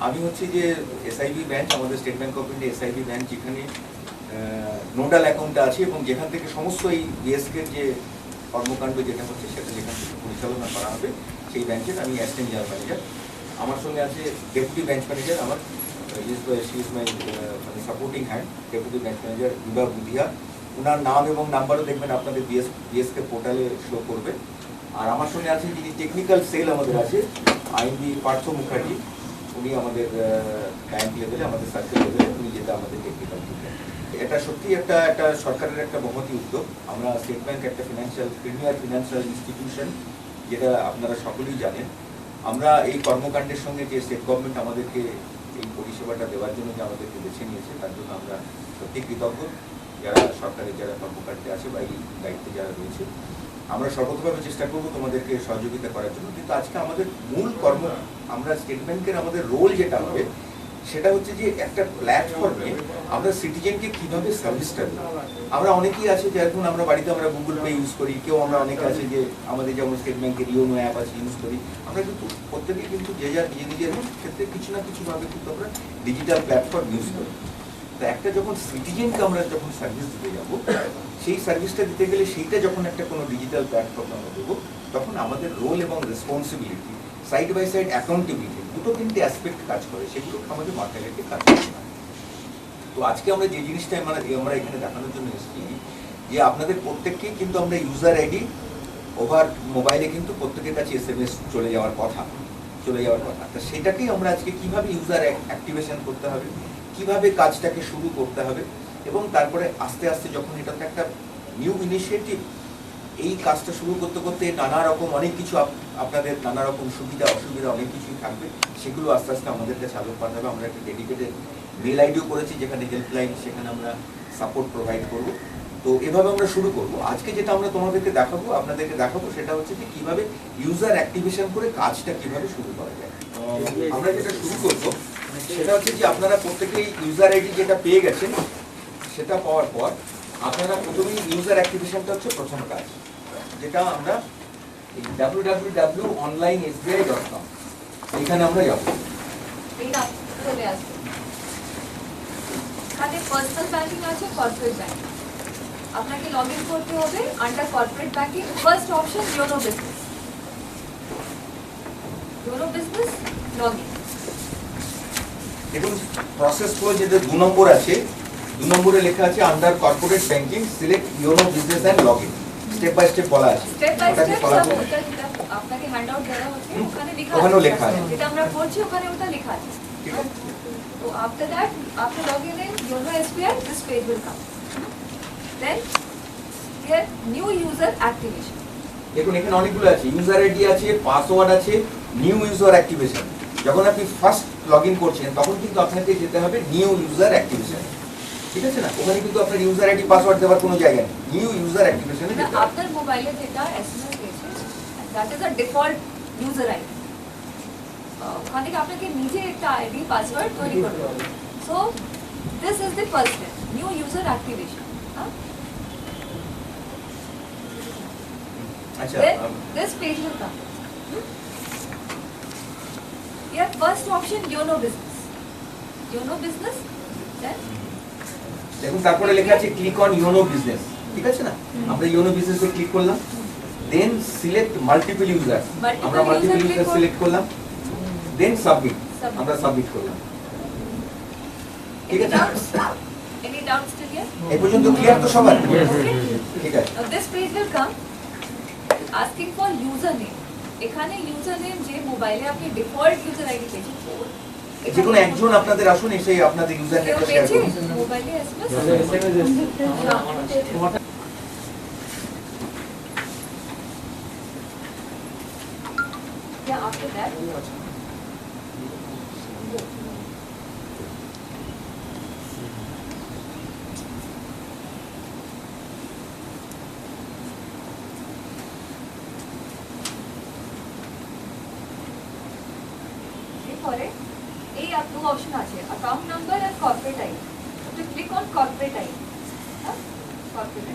আমি হচ্ছে যে এসআইবি ব্যাংক, আমাদের state bank of India SIB bank, যেখানে নোডাল অ্যাকাউন্টটা আছে এবং যেখান থেকে সমস্ত এই বিএসকে যে কর্মকাণ্ড যেটা হচ্ছে সেটা যেখান থেকে পরিচালনা করা হবে সেই ব্যাংকের আমি অ্যাসিস্ট্যান্ট জেনারেল ম্যানেজার। আমার সঙ্গে আছে ডেপুটি ব্রাঞ্চ ম্যানেজার, আমার শি ইজ মাই মানে supporting hand, deputy branch manager Bibha Budhia. ওনার নাম এবং নাম্বারও দেখবেন আপনাদের বিএসকে পোর্টালে শো করবে। আর আমার সঙ্গে আছে যিনি টেকনিক্যাল সেল আমাদের আছে আইনবি পার্থ মুখার্জি, উনি আমাদের ব্যাংক লেভেলে, আমাদের সার্কেল লেভেলে উনি যেটা আমাদের টেকনিক্যাল টিচার। এটা সত্যি একটা সরকারের একটা মহতী উদ্যোগ। আমরা স্টেট ব্যাংক একটা প্রিমিয়ার ফিনান্সিয়াল ইনস্টিটিউশন, যেটা আপনারা সকলেই জানেন। আমরা এই কর্মকাণ্ডের সঙ্গে যে স্টেট গভর্নমেন্ট আমাদেরকে এই পরিষেবাটা দেওয়ার জন্য যে আমাদেরকে বেছে নিয়েছে তার জন্য আমরা সত্যি কৃতজ্ঞ, যারা সরকারের যারা কর্মকাণ্ডে আছে বা এই দায়িত্বে যারা রয়েছে। আমরা সর্বতভাবে চেষ্টা করব তোমাদেরকে সহযোগিতা করার জন্য। কিন্তু আজকে আমাদের মূল কর্ম, আমরা স্টেট ব্যাংকের আমাদের রোল যেটা হবে সেটা হচ্ছে যে একটা প্ল্যাটফর্মে আমরা সিটিজেনকে কিভাবে সার্ভিসটা দিই। আমরা অনেকেই আছে যে এখন আমরা বাড়িতে আমরা গুগল পে ইউজ করি, কেউ আমরা অনেকে আছে যে আমাদের যেমন স্টেট ব্যাংকের ইওনো অ্যাপ আছে ইউজ করি। আমরা কিন্তু প্রত্যেকেই কিন্তু যে যার নিজের ক্ষেত্রে কিছু না কিছুভাবে কিন্তু আমরা ডিজিটাল প্ল্যাটফর্ম ইউজ করি। তো একটা যখন সিটিজেনকে আমরা যখন সার্ভিস দিতে যাবো, সেই সার্ভিসটা দিতে গেলে সেইটা যখন একটা কোনো ডিজিটাল প্ল্যাটফর্ম আমরা দেবো, তখন আমাদের রোল এবং responsibility, side by side accountability, দুটো তিনটে অ্যাসপেক্ট কাজ করে, সেগুলো আমাদের মাথায় রেখে কাজ করতে হয়। তো আজকে আমরা যে জিনিসটা আমরা এখানে দেখানোর জন্য এসেছি যে আপনাদের প্রত্যেককেই কিন্তু আমরা ইউজার আইডি ওভার মোবাইলে কিন্তু প্রত্যেকের কাছে SMS চলে যাওয়ার কথা। তো সেটাকেই আমরা আজকে কিভাবে ইউজার অ্যাক্টিভেশন করতে হবে, কিভাবে কাজটাকে শুরু করতে হবে, এবং তারপরে আস্তে আস্তে যখন এটা একটা নিউ ইনিশিয়েটিভ, এই কাজটা শুরু করতে করতে নানা রকম অনেক কিছু আপনাদের নানা রকম সুবিধা অসুবিধা অনেক কিছুই থাকবে, সেগুলো আস্তে আস্তে আমাদের কাছে আলোক পাঠাবে। আমরা একটা ডেডিকেটেড মেল আইডিও করেছি যেখানে হেল্পলাইন, সেখানে আমরা সাপোর্ট প্রোভাইড করব। তো এভাবে আমরা শুরু করব। আজকে যেটা আমরা আপনাদেরকে দেখাবো সেটা হচ্ছে যে কিভাবে ইউজার অ্যাক্টিভেশন করে কাজটা কিভাবে শুরু করা যায়। আমরা যেটা শুরু করব সেটা হচ্ছে যে আপনারা প্রত্যেকেই ইউজার আইডি যেটা পেয়ে গেছেন, সেটা পাওয়ার পর আপনারা প্রথমেই ইউজার অ্যাক্টিভেশনটা হচ্ছে প্রথম কাজ, যেটা আমরা এই www.onlinesbi.com এখানে আমরা যাব। এখানে পার্সোনাল ব্যাংকিং আছে, কর্পোরেট ব্যাংকিং। আপনাকে লগইন করতে হবে under corporate banking. First option YONO business. YONO business login. দেখুন প্রসেস ফ্লো যেটা 2 নম্বর আছে, 2 নম্বরে লেখা আছে under corporate banking select YONO business and login. Step by step বলা আছে। স্টেপ বাই স্টেপ আপনাকে হ্যান্ডআউট দেওয়া হচ্ছে, ওখানে লেখা আছে। যেটা আমরা পড়ছি ওখানে ওটা লেখা আছে। ঠিক আছে। So after that, after logging in YONO SBI, this page will come. Then here new user activation. দেখুন এখানে অনেকগুলো আছে, ইউজার আইডি আছে, পাসওয়ার্ড আছে, নিউ ইউজার অ্যাক্টিভেশন। যখন আপনি ফার্স্ট লগইন করছেন তখন কিন্তু আপনাকে যেতে হবে নিউ ইউজার অ্যাক্টিভেশন। ঠিক আছে না? ওখানে কিন্তু আপনার ইউজার আইডি পাসওয়ার্ড দেওয়ার কোনো জায়গা নেই, নিউ ইউজার অ্যাক্টিভেশনে যেতে হবে। আপনার মোবাইলে যেটা SMS গেছে, that is a default user ID. ওখান থেকে আপনাকে নিজে একটা আইডি পাসওয়ার্ড তৈরি করতে হবে। So this is the first step, new user activation. আচ্ছা, this page will come. Here first option YONO business. YONO business, then দেখুন তারপরে লেখা আছে ক্লিক অন ইওনো বিজনেস। ঠিক আছে না? আমরা ইওনো বিজনেসে ক্লিক করলাম, দেন সিলেক্ট মাল্টিপল ইউজার, আমরা মাল্টিপল ইউজার সিলেক্ট করলাম, দেন সাবমিট, আমরা সাবমিট করলাম। ঠিক আছে? any doubts till here? এই পর্যন্ত ক্লিয়ার তো সবার? ঠিক আছে। Now this page will come asking for username. এখানে username যে মোবাইলে আপনি ডিফল্ট ইউজার আইডি পেয়েছেন, যে কোনো একজন আপনাদের আসুন এসে আপনাদের ইউজার নেমটা শেয়ার করুন। মোবাইলে SMS yeah, after that করে এই দু অপশন আছে, অ্যাকাউন্ট নাম্বার আর কর্পোরেট আইডি। তো ক্লিক অন কর্পোরেট আইডি।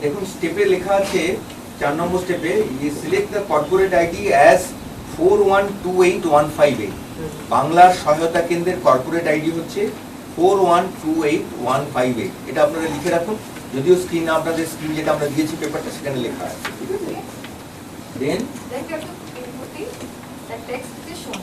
দেখুন স্টেপে লেখা আছে 4 নম্বর স্টেপে select the corporate ID as 4128158। বাংলার সহায়তা কেন্দ্রের কর্পোরেট আইডি হচ্ছে 4128-158। এটা আপনারা লিখে রাখুন, যদিও স্ক্রিন আপনাদের স্ক্রিন যেটা আমরা দিয়েছি পেপারটা সেখানে লেখা আছে, ঠিক আছে? দেন Then you have to input the text which is shown.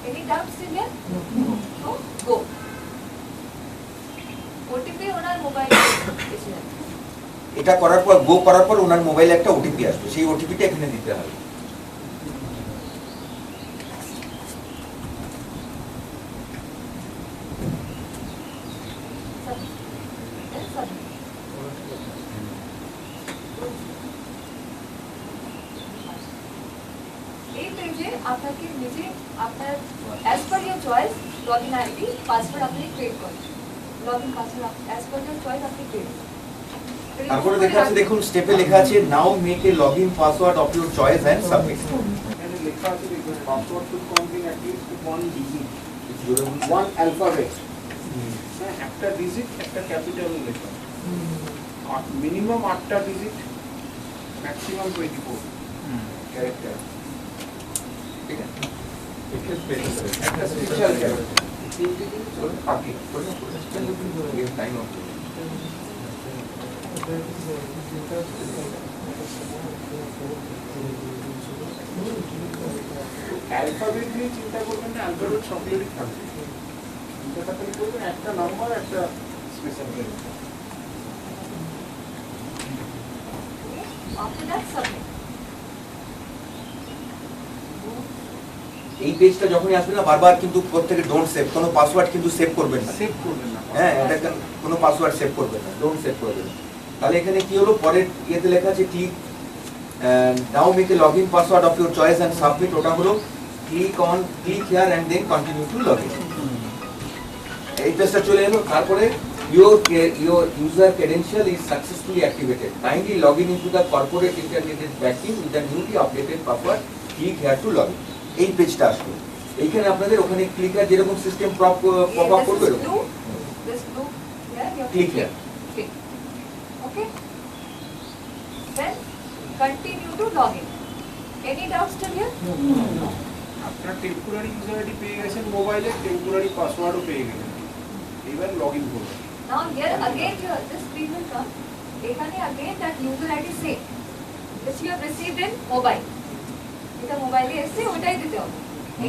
Any doubts in here? No? Go. OTP ওনার মোবাইলে এসে যাবে। এটা করার পর গো করার পর ওনার মোবাইলে একটা ওটিপি আসবে, সেই ওটিপিটা এখানে দিতে হবে। Then submit. এই পেজে আপনাকে নিজে আপনার as per your choice login ID password আপনি ক্রিয়েট করুন। Login password as per your choice আপনি ক্রিয়েট করুন। তারপরে লেখা আছে, দেখুন স্টেপে লেখা আছে now make a login password of your choice and submit. এখানে লেখা আছে দেখুন password should contain at least one digit, one alphabet. হ্যাঁ, একটা ডিজিট একটা ক্যাপিটাল লেখা, মিনিমাম 8টা ডিজিট, ম্যাক্সিমাম 24 ক্যারেক্টার। ঠিক আছে? একটা স্পেশাল ক্যারেক্টার, 3টে জিনিস থাকে। টাইম অফ অ্যালফাবেট নিয়ে চিন্তা করবেন না, অ্যালফাবেট সবগুলোই থাকবে। চিন্তাটা খালি করবেন একটা নাম্বার একটা special character. After that submit. এই পেজটা যখনই আসবে না বারবার কিন্তু প্রত্যেকে ডোন্ট সেভ, কোনো পাসওয়ার্ড কিন্তু সেভ করবেন না। সেভ করবেন না। হ্যাঁ, এটা কোনো পাসওয়ার্ড সেভ করবেন না, ডোন্ট সেভ করবেন না। তাহলে এখানে কি হলো, পরের ইয়েতে লেখা আছে click now make a login password of your choice and submit. ওটা হলো click here and then continue to login. এই পেজটা চলে এলো। তারপরে your user credential is successfully activated. Kindly log in into the corporate integrated banking with the newly updated password. Click here to log in. এই পেজটা আসবে। এইখানে আপনাদের ওখানে ক্লিক আর যেরকম সিস্টেম পপ আপ করবে এরকম। This blue here you have to Click here. Click. Okay. Then continue to log in. Any doubts till here? আপনার টেম্পোরারি ইউজার আইডি পেয়ে গেছেন মোবাইলে, টেম্পোরারি পাসওয়ার্ডও পেয়ে গেলেন, এবার লগইন করুন। Now here again this screen will come. এখানে again that user ID same which you have received in mobile. এটা মোবাইলে এসে ওটাই দিতে হবে।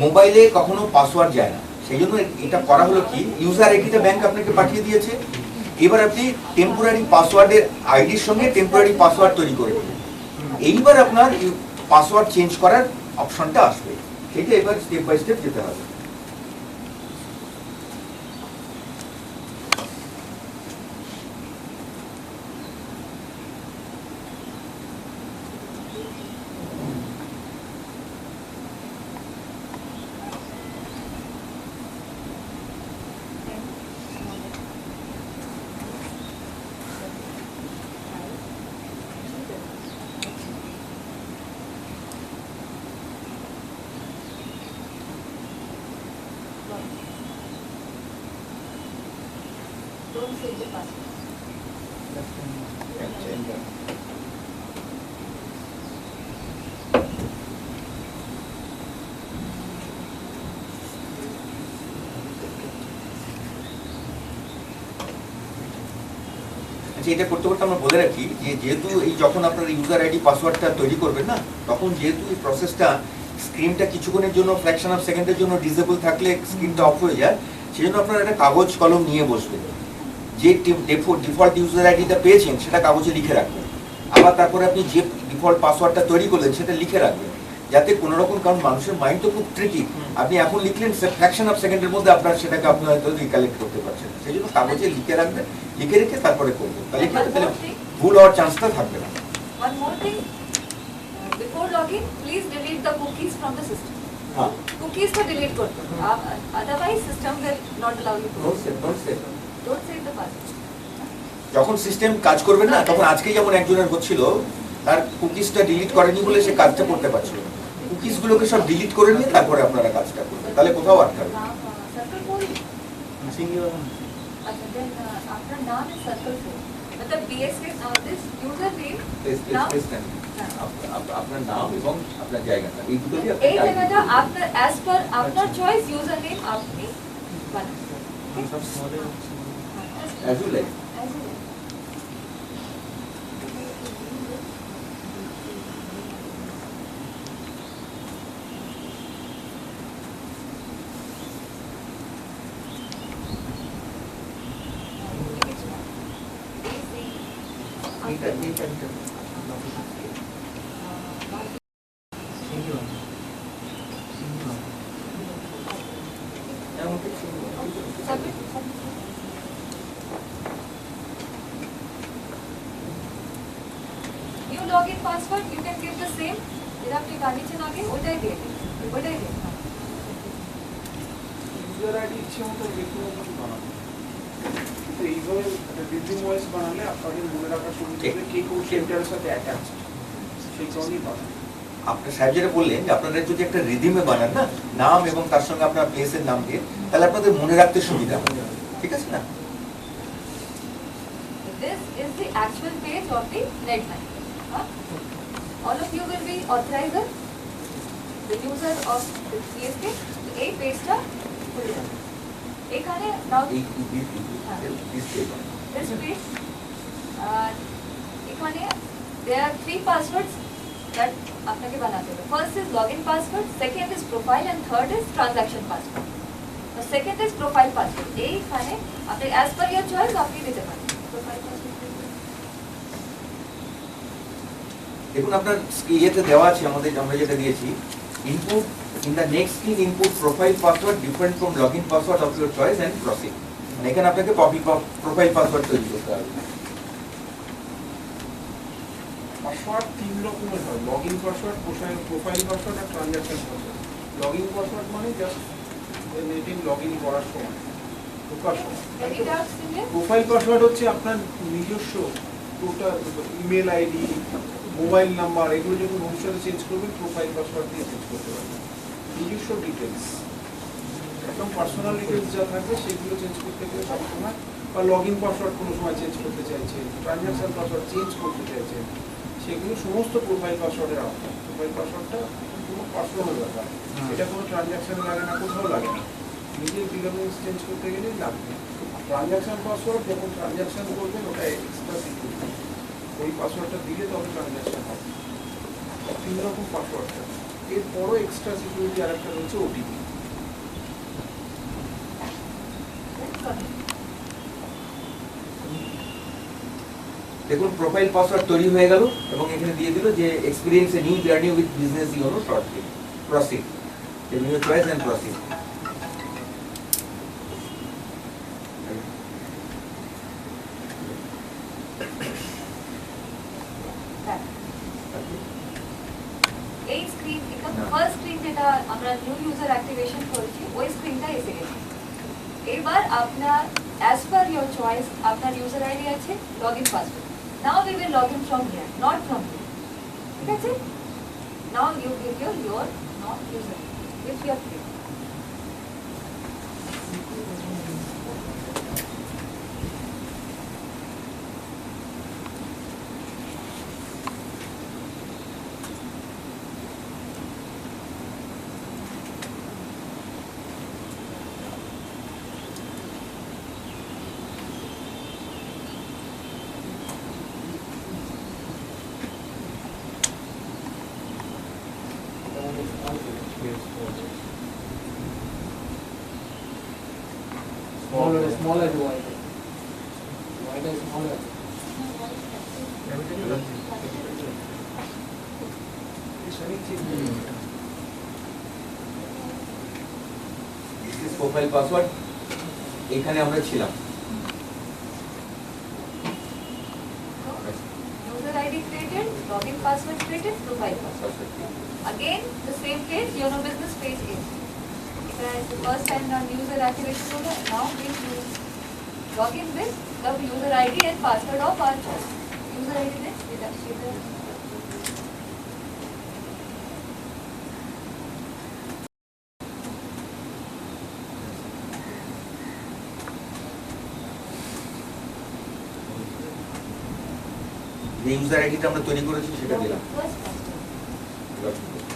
মোবাইলে কখনো পাসওয়ার্ড যায় না, সেই জন্য এটা করা হলো কি, ইউজার আইডিটা ব্যাংক আপনাকে পাঠিয়ে দিয়েছে, এবার আপনি টেম্পোরারি পাসওয়ার্ডের আইডির সঙ্গে টেম্পোরারি পাসওয়ার্ড তৈরি করে দিন। এইবার আপনার পাসওয়ার্ড চেঞ্জ করার অপশনটা আসবে, সেটা এবার স্টেপ বাই স্টেপ যেতে হবে। Don't save the password. আচ্ছা, এটা করতে করতে আমরা বলে রাখি যে যেহেতু এই যখন আপনার ইউজার আইডি পাসওয়ার্ডটা তৈরি করবেন না, তখন যেহেতু এই প্রসেসটা স্ক্রিনটা কিছুক্ষণের জন্য ফ্র্যাকশন অফ সেকেন্ডের জন্য ডিসেবল থাকলে স্ক্রিনটা অফ হয়ে যায়, সেই জন্য আপনারা একটা কাগজ কলম নিয়ে বসবেন, যে ডিফল্ট ইউজার আইডিটা পেয়েছেন সেটা কাগজে লিখে রাখবেন, আবার তারপরে আপনি যে ডিফল্ট পাসওয়ার্ডটা তৈরি করলেন সেটা লিখে রাখবেন, যাতে কোনো রকম, কারণ মানুষের মাইন্ড তো খুব ট্রিকি, আপনি এখন লিখলেন ফ্র্যাকশন অফ সেকেন্ডের মধ্যে আপনার সেটাকে আপনি হয়তো রিকালেক্ট করতে পারছেন, সেই জন্য কাগজে লিখে রাখবেন, লিখে রেখে তারপরে করবেন, তাহলে কি হবে, তাহলে ভুল হওয়ার চান্সটা থাকবে না। One more thing. Before login, please delete the cookies from the system. হ্যাঁ, Cookies को delete कर दो. Otherwise, system will not allow you to. don't save, don't save. Don't save the password. যখন সিস্টেম কাজ করবে না, তখন আজকেই যেমন একজনের হচ্ছিল, তার কুকিজটা ডিলিট করেনি বলে সে কাজটা করতে পারছিল না, কুকিজগুলোকে সব ডিলিট করে নিয়ে তারপরে আপনারা কাজটা করবেন, তাহলে কোথাও আটকাবে না। Circle बोल. अच्छा देन आपका नाम है सर्कल 4 मतलब BSK this user name place নাম প্লেস নেন আপনার নাম এবং আপনার জায়গাটা এই দুটো দিয়ে এই জায়গাটা আপনার অ্যাজ পার আপনার চয়েস ইউজার নেম আপনি বানান as you like New login password you can give the same যেটা আপনি বানিয়েছেন আগে ওটাই দিয়ে দিন ওটাই দিন ইউজার আইডি ইচ্ছে মতো যে কোনো কিছু বানাবো কিন্তু এইভাবে রিজিম ওয়াইজ বানালে আপনাদের মনে রাখার সুবিধা হবে কে কোন সেন্টারের সাথে অ্যাটাচ সেই কারণেই বানাবো আপনার সাহেব যেটা বললেন যে আপনারা যদি একটা রিদিমে বানান না নাম এবং তার সঙ্গে আপনার প্লেসের নাম দিয়ে তাহলে আপনাদের মনে রাখতে সুবিধা হবে ঠিক আছে না This is the actual page of the net bank. All of you will be authorizer, the user of the BSK. So, এই পেজটা খুলে যাবে এখানে now এই this page this page এখানে there are 3 passwords that আপনাকে বানাতে হবে first is login password, second is profile and third is transaction password. The second is profile password. এইখানে আপনি as per your choice আপনি দিতে পারেন profile password. দেখুন আপনার ইয়েতে দেওয়া আছে আমাদের আমরা যেটা দিয়েছি input in the next screen input profile password different from login password of your choice and proceed এখানে আপনাকে প্রোফাইল পাসওয়ার্ড তৈরি করতে হবে পাসওয়ার্ড 3 রকমের হয় লগইন পাসওয়ার্ড প্রোফাইল পাসওয়ার্ড আর ট্রানজাকশন পাসওয়ার্ড লগইন পাসওয়ার্ড মানে জাস্ট নেটিং লগইন করার সময় ঢোকার সময় Any doubts in here? Profile password হচ্ছে আপনার নিজস্ব total email ID mobile number এগুলো যখন ভবিষ্যতে চেঞ্জ করবেন প্রোফাইল পাসওয়ার্ড দিয়ে চেঞ্জ করতে পারবেন নিজস্ব ডিটেলস একদম পার্সোনাল ডিটেলস যা থাকবে সেগুলো চেঞ্জ করতে গেলে সবসময় বা লগ ইন পাসওয়ার্ড কোনো সময় চেঞ্জ করতে চাইছে ট্রানজাকশন পাসওয়ার্ড চেঞ্জ করতে চাইছে সেগুলো সমস্ত প্রোফাইল পাসওয়ার্ডের আওতায় প্রোফাইল পাসওয়ার্ডটা পুরো পার্সোনাল ব্যাপার এটা কোনো ট্রানজাকশনে লাগে না কোথাও লাগে না নিজের বিলংস চেঞ্জ করতে গেলেই লাগবে ট্রানজাকশন পাসওয়ার্ড যখন ট্রানজাকশন করবেন ওটা এক্সট্রা সিকিউরিটি ওই পাসওয়ার্ডটা দিলে তবে ট্রানজাকশন হবে 3 রকম পাসওয়ার্ড থাকে এরপরও এক্সট্রা সিকিউরিটি আরেকটা রয়েছে ওটিপি দেখুন প্রোফাইল পাসওয়ার্ড তৈরি হয়ে গেল এবং এখানে দিয়ে দিল যে experience a new journey with business YONO shortly proceed new choice and proceed এই স্ক্রিন এটা ফার্স্ট স্ক্রিন যেটা আমরা নিউ ইউজার অ্যাক্টিভেশন করেছি ওই স্ক্রিনটা এসে গেছে এবার আপনার অ্যাজ পার ইয়োর চয়েস আপনার ইউজার আইডি আছে login password now we will log in from here not from here ঠিক আছে now you give your not user if you are free Smaller to wider. Wider is smaller. Profile password এখানে আমরা ছিলাম user ID created login password created profile password again the same page yono business page is the first time on user activation hoga now we log in with the user ID and password of our choice user ID is যে user আইডিটা আমরা তৈরি করেছি সেটা দিলাম। First password.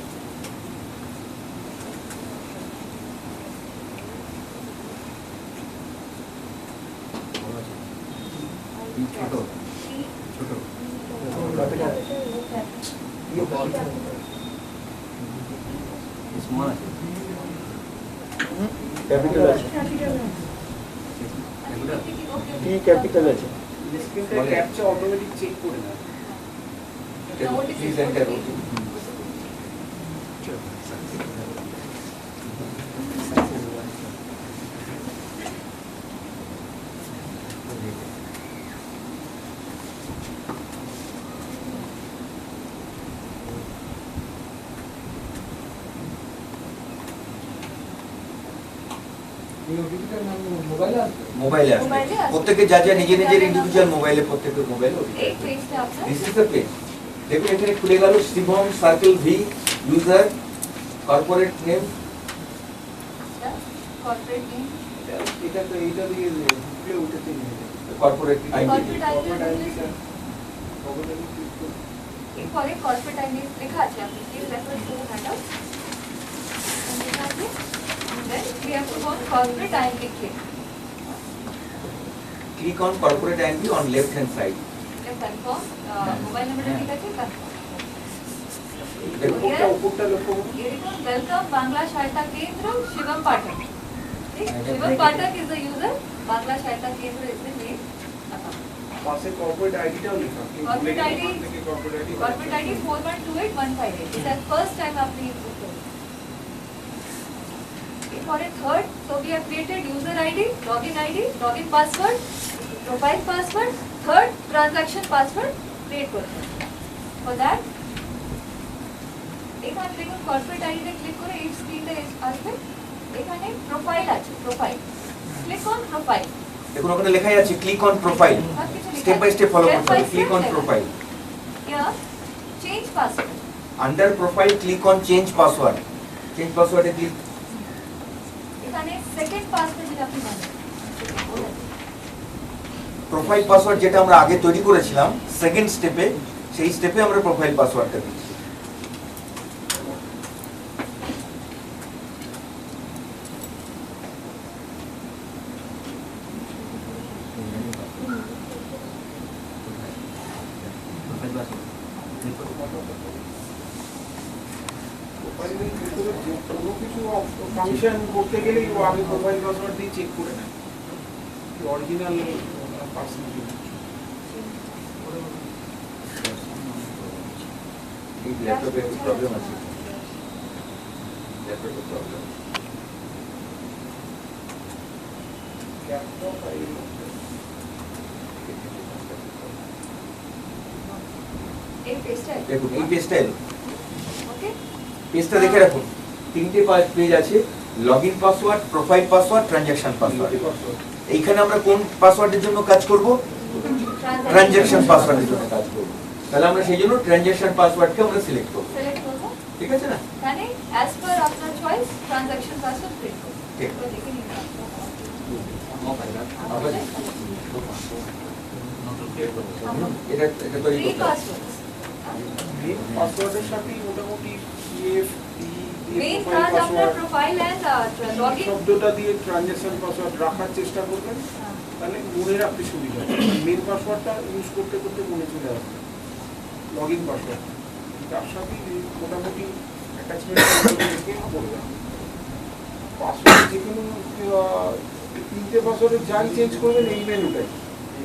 ছোট small আছে capital আছে, টি ক্যাপিটাল আছে। স্ক্রিনটা ক্যাপচা অটোমেটিক চেক করে না। প্লিজ এন্টার এই ওটিপিটার নাম মোবাইলে আসবে। মোবাইলে আসবে মোবাইলে আসবে। প্রত্যেকে যা যা নিজের নিজের ইন্ডিভিজুয়াল মোবাইলে প্রত্যেকের মোবাইলে এই পেজটা আপনার দিস ইজ দ্য পেজ। দেখুন এখানে খুলে গেল Shivam circle V user corporate name corporate name, এটা তো এইটা দিয়ে ঢুকলে উঠেছে কর্পোরেট আইডি কর্পোরেট আইডি এরপরে কর্পোরেট আইডি লেখা আছে, আপনি প্লিজ রেফার টু হ্যান্ডআউট। লেখা আছে দেন we have to go on corporate identity click. Click on corporate ID on left hand side. Confirm mobile নাম্বারটা ঠিক আছে কনফার্ম। উপরটা লক্ষ্য করুন। ये देखो वेलकम बांग्ला सहायता केंद्र शिवम पाठक। ठीक, शिवम पाठक इज द यूजर, बांग्ला सहायता केंद्र इज द नेम। পাশে কর্পোরেট আইডিটাও লেখা। Corporate ID corporate ID corporate ID 4128158 is that first time आपने यूज किया। For a third, so we have created user ID, login password, profile password, third transaction password create করতে হবে। For that এখানে দেখুন corporate আইডিতে click করে এই স্ক্রিনটা আসবে, এখানে প্রোফাইল আছে, প্রোফাইল ক্লিক অন প্রোফাইল। দেখুন ওখানে লেখাই আছে click on profile, step by step follow করতে হবে। ক্লিক অন প্রোফাইল, या change password, under profile click on change password, change পাসওয়ার্ডে ক্লিক। এখানে সেকেন্ড পাসওয়ার্ড যেটা আপনি জানেন প্রোফাইল পাসওয়ার্ড যেটা আমরা আগে তৈরি করেছিলাম সেকেন্ড স্টেপে, সেই স্টেপে আমরা প্রোফাইল পাসওয়ার্ডটা দিচ্ছি। প্রোফাইলের ভিতরে যে কোনো কিছু ফাংশন করতে গেলেই ও আগে প্রোফাইল পাসওয়ার্ড দিয়ে চেক করে নেয় অরিজিনাল পাসওয়ার্ড। এই ল্যাপটপে একটু প্রবলেম আছে, ল্যাপটপে প্রবলেম। ল্যাপটপ এই পেজটা দেখুন এই পেজটা এলো, ওকে। পেজটা দেখে রাখুন। তিনটে পেজ আছে, login password, profile password, transaction password. এইখানে আমরা কোন পাসওয়ার্ডের জন্য কাজ করব? ট্রানজাকশন পাসওয়ার্ডের জন্য কাজ করব। তাহলে আমরা সেই জন্য ট্রানজাকশন পাসওয়ার্ডকে আমরা সিলেক্ট করব, সিলেক্ট করব, ঠিক আছে না? মানে অ্যাজ পার আপনার চয়েস ট্রানজাকশন পাসওয়ার্ড ক্রিয়েট করব। ঠিক। তো দেখে নিন এটা এটা তৈরি থ্রি করতে হবে। পাসওয়ার্ডস। মেইন পাসওয়ার্ডের সাথেই মোটামুটি সিএফটি মেইন কাজ আপনার প্রোফাইল এন্ড লগইন শব্দটা দিয়ে ট্রানজাকশন পাসওয়ার্ড রাখার চেষ্টা করবেন, তাহলে মনে রাখতে সুবিধা হবে। মেইন পাসওয়ার্ডটা ইউজ করতে করতে মনে চলে আসবে লগইন পাসওয়ার্ড, তার সাথে মোটামুটি অ্যাটাচমেন্ট রেখে করবেন। পাসওয়ার্ড যে কোনো তিনটে পাসওয়ার্ডে যাই চেঞ্জ করবেন এই মেনুটাই,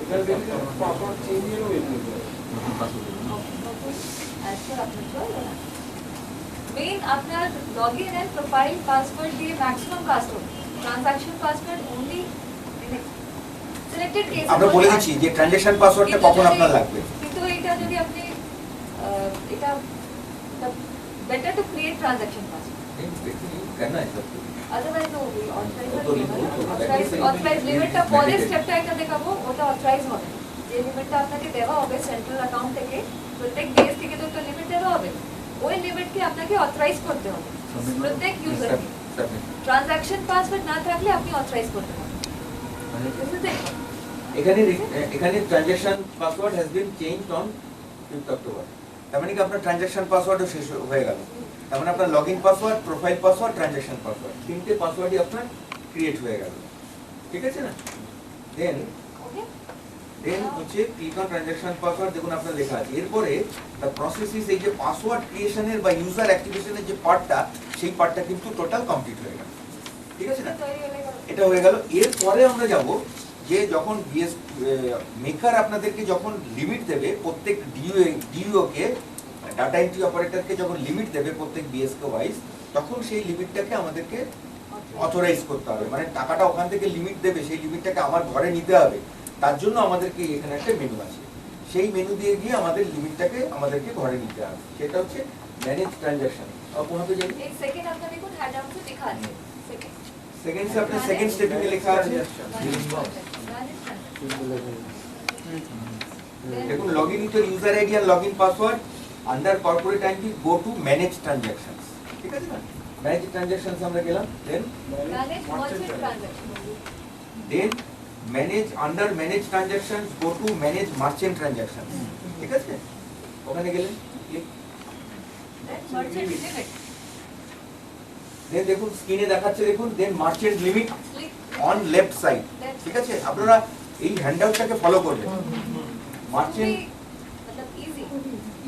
এখানে দেখবেন পাসওয়ার্ড চেঞ্জেরও এই মেনু। অ্যাজ পার আপনার চয়েস। মেইন আপনার লগইন এন্ড প্রোফাইল পাসওয়ার্ড দিয়ে ম্যাক্সিমাম কাজ করবে। Transaction password only selected case আমরা বলে দিচ্ছি যে ট্রানজাকশন পাসওয়ার্ডটা কখন আপনার লাগবে। কিন্তু এটা যদি আপনি এটা better to create transaction password, কেন এটা? अदरवाइज तो तो অথরাইজ লিমিটটা পরে স্টেপটা একটা দেখাবো, ওটা অথরাইজ হবে। যে লিমিটটা আপনাকে দেওয়া হবে সেন্ট্রাল অ্যাকাউন্ট থেকে, প্রত্যেক দেশ থেকে তো একটা লিমিট দেওয়া হবে, ওই লিমিটকে আপনাকে অথরাইজ করতে হবে প্রত্যেক ইউজারকে। ট্রানজাকশন পাসওয়ার্ড না থাকলে আপনি অথরাইজ করতে পারবেন। এখানে এখানে transaction password has been changed on 5th October. তার মানে কি আপনার ট্রানজাকশন পাসওয়ার্ডও শেষ হয়ে গেল। তার মানে আপনার login password, profile password, transaction password, তিনটে পাসওয়ার্ডই আপনার ক্রিয়েট হয়ে গেল, ঠিক আছে না? দেন হচ্ছে ক্লিক অন ট্রানজাকশন পাসওয়ার্ড, দেখুন আপনার লেখা আছে। এরপরে দ্য প্রসেস ইজ, এই যে পাসওয়ার্ড ক্রিয়েশনের বা ইউজার অ্যাক্টিভেশনের যে পার্টটা, সেই পার্টটা কিন্তু টোটাল কমপ্লিট হয়ে গেল, ঠিক আছে না? এটা হয়ে গেল। এরপরে আমরা যাব যে যখন বিএস মেকার আপনাদেরকে যখন লিমিট দেবে প্রত্যেক ডিইও কে, ডাটা এন্ট্রি অপারেটরকে যখন লিমিট দেবে প্রত্যেক বিএসকে ওয়াইজ, তখন সেই লিমিটটাকে আমাদেরকে অথরাইজ করতে হবে। মানে টাকাটা ওখান থেকে লিমিট দেবে, সেই লিমিটটাকে আমার ঘরে নিতে হবে। তার জন্য আমাদেরকে এখানে একটা মেনু আছে, সেই মেনু দিয়ে গিয়ে আমাদের লিমিটটাকে আমাদেরকে ঘরে নিতে হবে। সেটা হচ্ছে ম্যানেজ ট্রানজাকশন। আপনাকে জানি एक सेकंड आपका देखो हैंडआउट में लिखा है सेकंड সেকেন্ড আপনার সেকেন্ড স্টেপিং এ লেখা আছে। দেখুন লগইন উইথ ইউজার আইডি আর login password under corporate ID go to manage transactions, ঠিক আছে না? ম্যানেজ ট্রানজাকশনস আমরা গেলাম। Then manage merchant transaction then manage under manage transactions go to manage merchant transactions, ঠিক আছে? ওখানে গেলেন, click. Then merchant limit then দেখুন স্ক্রিনে দেখাচ্ছে, দেখুন then merchant limit click on left side, ঠিক আছে? আপনারা এই হ্যান্ডআউটটাকে ফলো করবেন। মার্চেন্ট मतलब easy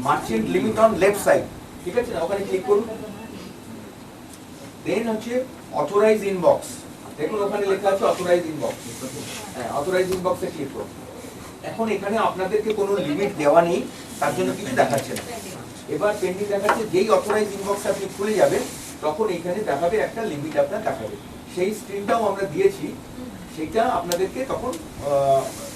merchant limit on left side, ঠিক আছে না? ওখানে ক্লিক করুন। দেন হচ্ছে অথরাইজ ইনবক্স, দেখুন ওখানে লেখা আছে অথরাইজ ইনবক্স। হ্যাঁ, অথরাইজ ইনবক্সে ক্লিক করুন। এখন এখানে আপনাদেরকে কোনো লিমিট দেওয়া নেই, তার জন্য কিছু দেখাচ্ছে না। এবার পেন্ডিং দেখাচ্ছে। যেই অথরাইজ ইনবক্স আপনি খুলে যাবেন, তখন এখানে দেখাবে একটা লিমিট আপনার দেখাবে। সেই স্ক্রিনটাও আমরা দিয়েছি, সেটা আপনাদেরকে তখন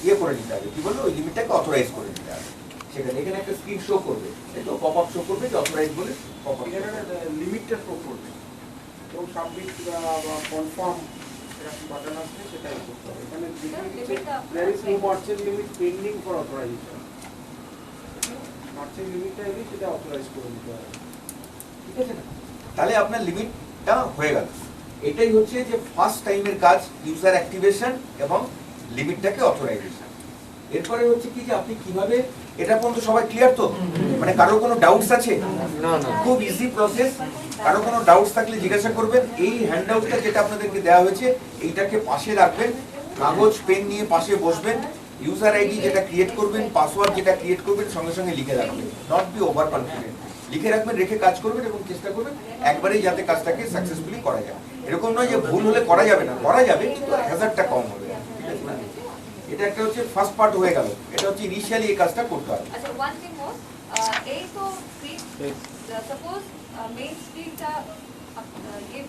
ইয়ে করে নিতে হবে, কি বলবো, ওই লিমিটটাকে অথরাইজ করে নিতে হবে। সেখানে এখানে একটা স্ক্রিন শো করবে, তো পপ আপ শো করবে যে অথরাইজ বলে পপ আপ। এখানে লিমিটটা শো করবে এবং সাবমিট বা কনফার্ম এরকম বাটন আছে, সেটাই করতে হবে। এখানে there is no merchant limit pending for authorization, merchant লিমিটটা এলে সেটা অথরাইজ করে দিতে হবে, ঠিক আছে না? তাহলে আপনার লিমিটটা হয়ে গেল। এটাই হচ্ছে যে ফার্স্ট টাইমের কাজ, ইউজার অ্যাক্টিভেশন এবং লিমিটটাকে অথরাইজেশন। এরপরে হচ্ছে কি যে আপনি কিভাবে, এটা পর্যন্ত সবাই ক্লিয়ার তো? মানে কারো কোনো ডাউটস আছে? না না খুব ইজি প্রসেস। কারো কোনো ডাউটস থাকলে জিজ্ঞাসা করবেন। এই হ্যান্ডআউটটা যেটা আপনাদেরকে দেওয়া হয়েছে, এইটাকে পাশে রাখবেন, কাগজ পেন নিয়ে পাশে বসবেন, ইউজার আইডি যেটা ক্রিয়েট করবেন, পাসওয়ার্ড যেটা ক্রিয়েট করবেন, সঙ্গে সঙ্গে লিখে রাখবেন। নট বি ওভার কনফিডেন্ট, লিখে রাখবেন, রেখে কাজ করবেন এবং চেষ্টা করবেন একবারেই যাতে কাজটাকে সাকসেসফুলি করা যায়। এরকম নয় যে ভুল হলে করা যাবে না, করা যাবে, কিন্তু হ্যাজার্ডটা কম হবে, ঠিক আছে না? এটা একটা হচ্ছে ফার্স্ট পার্ট হয়ে গেল। এটা হচ্ছে ইনিশিয়ালি এই কাজটা করতে হবে। अच्छा वन थिंग मोर ए तो स्क्रीन सपोज मेन स्क्रीनটা ये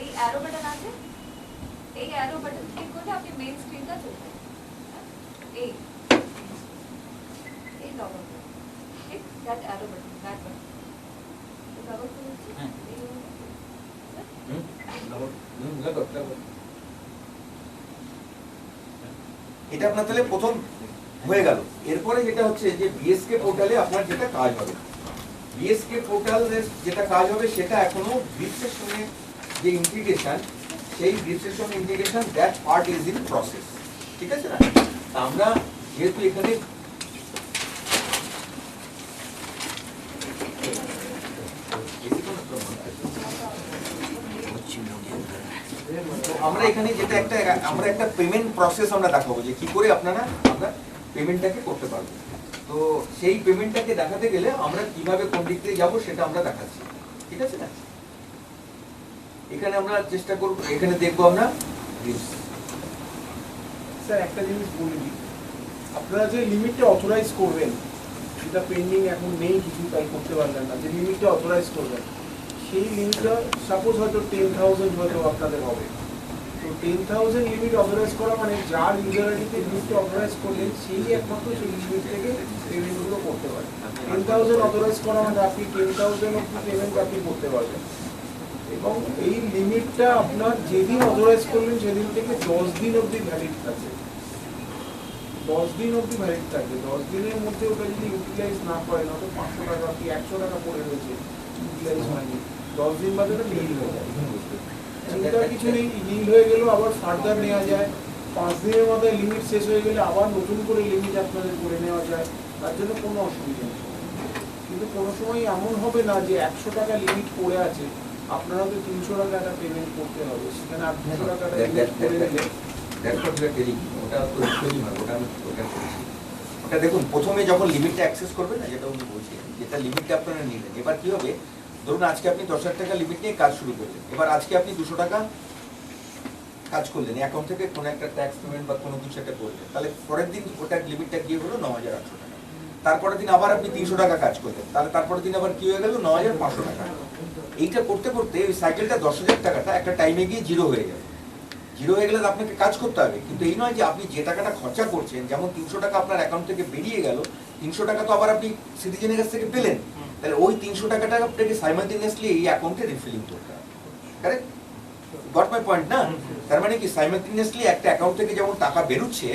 এই অ্যারো বাটন আছে, এই অ্যারো বাটন ক্লিক করলে আপনি মেইন স্ক্রিনটা চলে যাবে। এই লগ আউট ঠিক that arrow button that button log out করছি এটা আপনার তাহলে প্রথম হয়ে গেল। এরপরে যেটা হচ্ছে যে বিএসকে পোর্টালে আপনার যেটা কাজ হবে, বিএসকে পোর্টালের যেটা কাজ হবে সেটা এখনো ব্রিফসের সঙ্গে যে ইন্টিগ্রেশন, সেই ব্রিফসের সঙ্গে integration, that part is in process, ঠিক আছে না? তা আমরা যেহেতু এখানে আমরা এখানে যেটা আমরা একটা পেমেন্ট প্রসেস আমরা দেখাবো যে কি করে আপনারা পেমেন্টটাকে করতে পারবেন। তো সেই পেমেন্টটাকে দেখাতে গেলে আমরা কিভাবে কোন দিক থেকে যাবো সেটা আমরা দেখাচ্ছি, ঠিক আছে না? এখানে আমরা চেষ্টা করব, এখানে দেখবো আমরা স্যার একটা জিনিস বলে দিই, আপনারা যে লিমিটটা অথরাইজ করবেন, যেটা পেন্ডিং এখন নেই কিছু, তাই করতে পারবেন না, যে লিমিটটা অথরাইজ করবেন, সেই লিমিটটা সাপোজ হয়তো 10,000 হয়তো আপনাদের হবে। তো 10,000 লিমিট অথরাইজ করা মানে যার ইউজার আইডিতে লিমিটটা অথরাইজ করলেন, সেই একমাত্র সেই লিমিট থেকে পেমেন্টগুলো করতে পারে। 10,000 অথরাইজ করা মানে আপনি 10,000 অব্দি পেমেন্ট আপনি করতে পারবেন। এবং এই লিমিটটা আপনার যেদিন অথরাইজ করলেন সেদিন থেকে 10 দিন অবধি ভ্যালিড থাকবে। 10 দিন অবধি ভ্যালিড থাকবে। 10 দিনের মধ্যে ওটা যদি ইউটিলাইজ না করেন, হয়তো 500 টাকা কি 100 টাকা পড়ে রয়েছে, ইউটিলাইজ হয়নি, 10 দিন বাদে ওটা নিল হয়ে যায়। চিন্তার কিছু নেই, নিল হয়ে গেলেও আবার ফার্দার নেওয়া যায়, 5 দিনের মধ্যে লিমিট শেষ হয়ে গেলে আবার নতুন করে লিমিট আপনাদের করে নেওয়া যায়, তার জন্য কোনো অসুবিধা নেই। কিন্তু কোনো সময় এমন হবে না যে 100 টাকা লিমিট পড়ে আছে, আপনারা তো 300 টাকা পেমেন্ট করতে হবে, সেখানে আর 200 টাকাটা লিমিট করে দিলে ওটা দেখুন, প্রথমে যখন লিমিটটা অ্যাক্সেস করবেন না, যেটা উনি বলছেন, যেটা লিমিটটা আপনারা নিলেন, এবার কি হবে, ধরুন আজকে আপনি 10,000 টাকা লিমিট নিয়ে কাজ শুরু করলেন, এবার আজকে আপনি 200 টাকা কাজ করলেন, অ্যাকাউন্ট থেকে কোনো একটা ট্যাক্স পেমেন্ট বা কোনো কিছু একটা করলেন, তাহলে পরের দিন ওটার লিমিটটা গিয়ে হলো 9,800 টাকা। তারপরের দিন আবার আপনি 300 টাকা কাজ করলেন, তাহলে তারপরের দিন আবার কি হয়ে গেল 9,500 টাকা। এইটা করতে করতে ওই সাইকেলটা 10,000 টাকাটা একটা টাইমে গিয়ে জিরো হয়ে যাবে। জিরো হয়ে গেলে আপনাকে কাজ করতে হবে, কিন্তু এই নয় যে আপনি যে টাকাটা খরচা করছেন, যেমন 300 টাকা আপনার অ্যাকাউন্ট থেকে বেরিয়ে গেল, 300 টাকা তো আবার আপনি সিটিজেনের কাছ থেকে পেলেন, তাহলে ওই 300 টাকাটা আপনাকে সাইমালটেনিয়াসলি এই অ্যাকাউন্টে রিফিলিং করতে হবে। কারেক্ট? গট মাই পয়েন্ট না? তার মানে কি সাইমালটেনিয়াসলি একটা অ্যাকাউন্ট থেকে যেমন টাকা বেরোচ্ছে,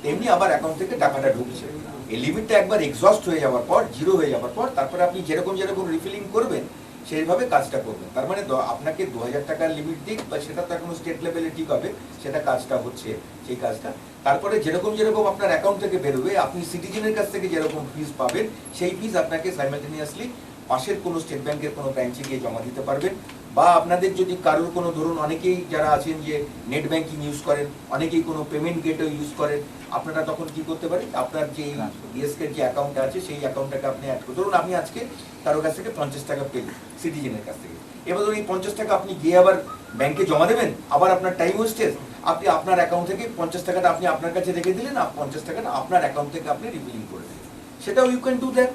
তেমনি আবার অ্যাকাউন্ট থেকে টাকাটা ঢুকছে। এই লিমিটটা একবার এক্সস্ট হয়ে যাওয়ার পর, জিরো হয়ে যাওয়ার পর, তারপরে আপনি যেরকম যেরকম রিফিলিং করবেন সেইভাবে কাজটা করবেন। তার মানে আপনাকে 2,000 টাকার লিমিট দিক বা সেটা তো এখনো স্টেট লেভেলে ঠিক হবে, সেটা কাজটা হচ্ছে সেই কাজটা। তারপরে যেরকম যেরকম আপনার অ্যাকাউন্ট থেকে বেরোবে, আপনি সিটিজেনের কাছ থেকে যেরকম ফিস পাবেন, সেই ফিস আপনাকে সাইমালটেনিয়াসলি পাশের কোনো স্টেট ব্যাংকের কোনো ব্রাঞ্চে গিয়ে জমা দিতে পারবেন। বা আপনাদের যদি কারোর কোনো, ধরুন অনেকেই যারা আছেন যে নেট ব্যাংকিং ইউজ করেন, অনেকেই কোনো পেমেন্ট গেটওয়ে ইউজ করেন, আপনারা তখন কি করতে পারেন, আপনার যে বিএসকে যে অ্যাকাউন্ট আছে সেই অ্যাকাউন্টটাকে আপনি অ্যাড করুন। ধরুন আপনি আজকে কারোর কাছ থেকে 50 টাকা পেলেন সিটিজেনের কাছ থেকে, এবার ধরুন এই 50 টাকা আপনি গিয়ে আবার ব্যাংকে জমা দেবেন, আবার আপনার টাইম ওয়েস্টেজ, আপনি আপনার অ্যাকাউন্ট থেকে 50 টাকাটা আপনি আপনার কাছে রেখে দিলেন, 50 টাকাটা আপনার অ্যাকাউন্ট থেকে আপনি রিফিলিং করে দিলেন, সেটাও ইউ ক্যান ডু দ্যাট,